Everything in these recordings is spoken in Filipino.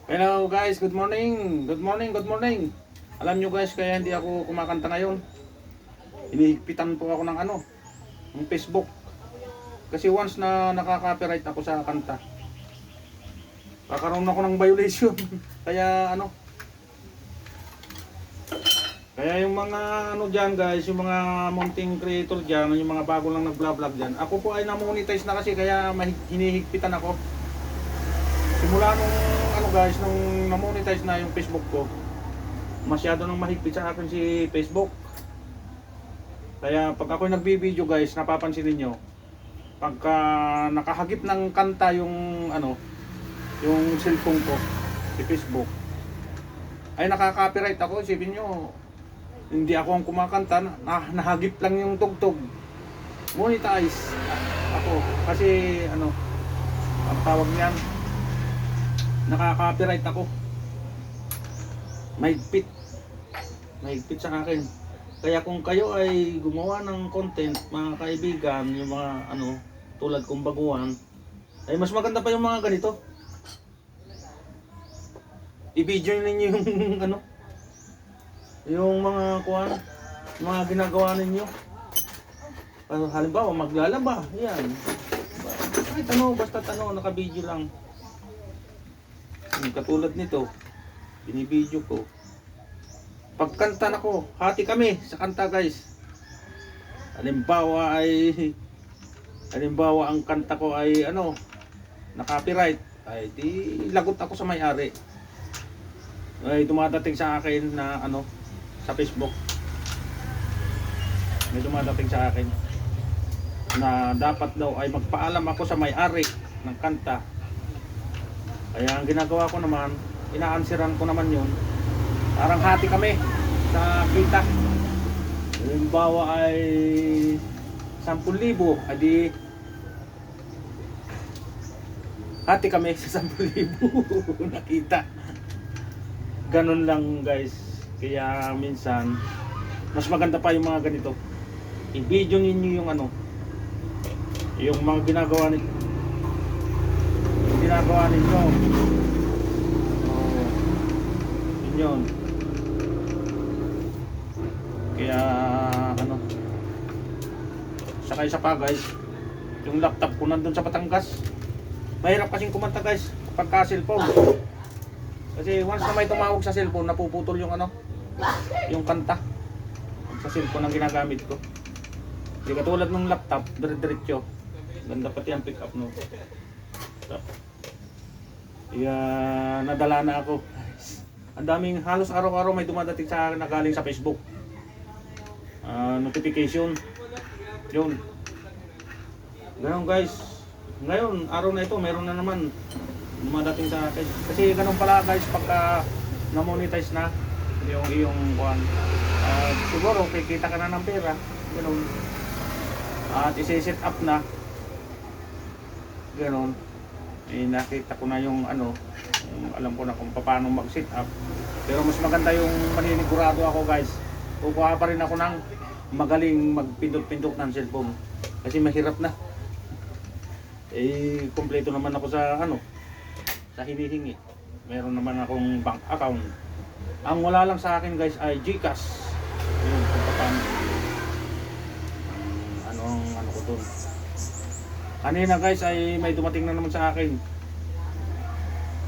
Hello guys, good morning. Good morning, good morning. Alam nyo guys, kaya hindi ako kumakanta ngayon. Hinihigpitan po ako ng ng Facebook. Kasi once na nakaka-copyright ako sa kanta, kakaroon ako ng violation. Kaya kaya yung mga dyan guys, yung mga mounting creator dyan, yung mga bago lang nag-vlog dyan, ako po ay na-monetize na kasi kaya hinihigpitan ako. Simula nung guys, nung na-monetize na yung Facebook ko, masyado nang mahigpit sa akin si Facebook. Kaya pag ako nagbibideo guys, napapansin niyo pagka nakahagip ng kanta yung yung cellphone ko, si Facebook, ay nakaka-copyright ako. Isipin niyo, hindi ako ang kumakanta, nahagip lang yung tugtog. Monetize ako kasi ang tawag niyan, nakaka-copyright ako. Mahigpit sa akin. Kaya kung kayo ay gumawa ng content, mga kaibigan, yung mga tulad kong baguhan, ay mas maganda pa yung mga ganito. I-video ninyo yung yung mga mga ginagawa ninyo. Halimbawa maglalaba, yan. Kahit basta naka-video lang. Katulad nito, binibideo ko. Pagkanta nako, hati kami sa kanta guys. Halimbawa ang kanta ko ay na-copyright, ay di lagot ako sa may-ari. Ay dumadating sa akin na sa Facebook. May dumadating sa akin na dapat daw ay magpaalam ako sa may-ari ng kanta. Kaya ang ginagawa ko naman, ina-answeran ko naman yun. Parang hati kami sa kita. Halimbawa ay 10,000, adi hati kami sa 10,000 nakita. Ganun lang guys. Kaya minsan mas maganda pa yung mga ganito. I-video ninyo yung yung mga ginagawa ninyo. Yun. Kaya saka isa pa guys, yung laptop ko nandun sa Batangas. Mahirap kasing kumanta guys pagka cellphone. Kasi once na may tumawag sa cellphone, napuputol yung yung kanta sa cellphone ang ginagamit ko. Hindi katulad ng laptop, dire-diretso. Ganda pati ang pick up no. Kaya nadala na ako. Ang daming, halos araw-araw may dumadating sa akin na galing sa Facebook. Notification. Yun. Ganun guys. Ngayon, araw na ito, meron na naman dumadating sa akin. Kasi ganun pala guys, pagka na-monetize na yung iyong siguro kikita ka na ng pera. Ganun. At isi-set up na. Ganun. Nakita ko na yung alam ko na kung paano mag-set up. Pero mas maganda yung maninigurado ako guys. Kukuha pa rin ako ng magaling magpindot-pindot ng cellphone. Kasi mahirap na. Kompleto naman ako sa sa hinihingi. Meron naman akong bank account. Ang wala lang sa akin guys ay GCash. Yun, kung paano. Ano ko dun. Kanina guys ay may dumating na naman sa akin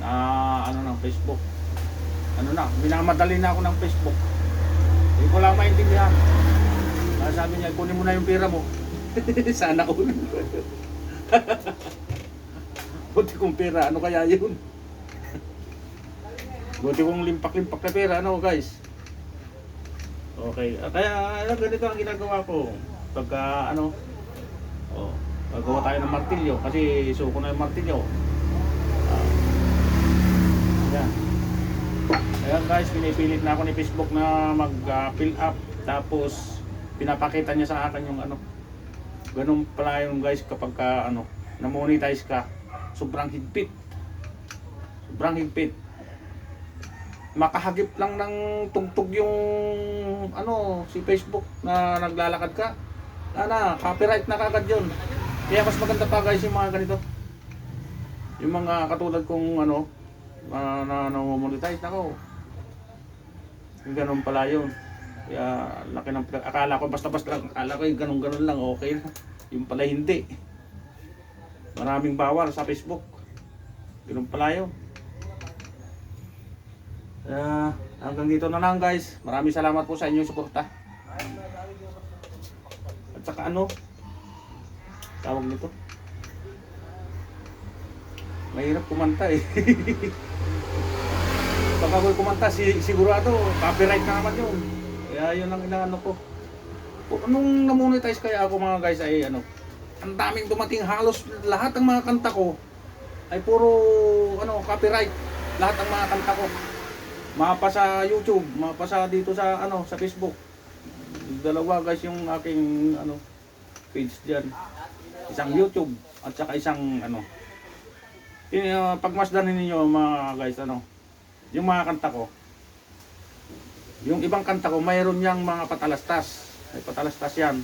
na ng Facebook. Minamadali na ako ng Facebook. Hindi ko lang maintindihan. Sabi niya, kunin mo na yung pera mo. Sana all. Buti kong pera, ano kaya yun? Buti kong limpak-limpak na pera, guys? Okay, kaya ganito ang ginagawa ko. Pagka gagawa tayo ng martilyo, kasi isuko na yung martilyo. Ayan. Ayan guys, pinipilit na ako ni Facebook na mag-fill up. Tapos pinapakita niya sa akin yung ganun pala yung guys kapag na-monetize ka. Sobrang higpit. Makahagip lang ng tugtog yung si Facebook na naglalakad ka. Copyright na kagad yun. Kaya mas maganda pa guys yung mga ganito. Yung mga katulad kong monetize ako. Ganun pala yun. Kaya laki ng akala ko basta-basta lang, akala ko yung ganun-ganun lang okay na. Yung pala hindi. Maraming bawal sa Facebook. Ganun pala yun. Kaya hanggang dito na lang guys. Maraming salamat po sa inyong suporta. At saka ano? Tawag nito? Mahirap kumanta eh. Pag ako'y kumanta, sigurado, copyright na naman yun. Kaya yun ang inaano ko. Nung namonetize kaya ako mga guys ay ano, ang daming dumating, halos lahat ng mga kanta ko ay puro ano, copyright. Lahat ng mga kanta ko. Mapa sa YouTube, mapa sa dito sa ano, sa Facebook. Dalawa guys yung aking ano, page diyan. Isang YouTube at saka isang ano. Pagmasdan ninyo mga guys ano, yung mga kanta ko. Yung ibang kanta ko, mayroon yang mga patalastas. May patalastas yan.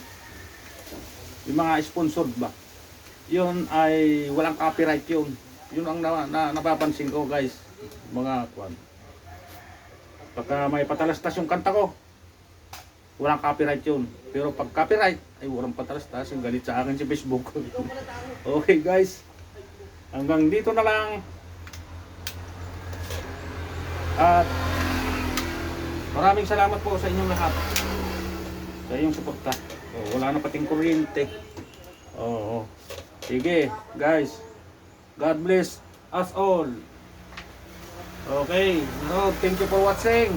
Yung mga sponsored ba. Yun ay walang copyright yun. Yun ang napapansin ko guys. Mga kwan. Pagka may patalastas yung kanta ko, walang copyright yun. Pero pag copyright, ay walang patalastas. Yung galit sa akin si Facebook. Okay guys. Hanggang dito na lang. At maraming salamat po sa inyong lahat. Sa inyong suporta. Wala na pating kuryente. Oo. Sige, guys. God bless us all. Okay. No, thank you for watching.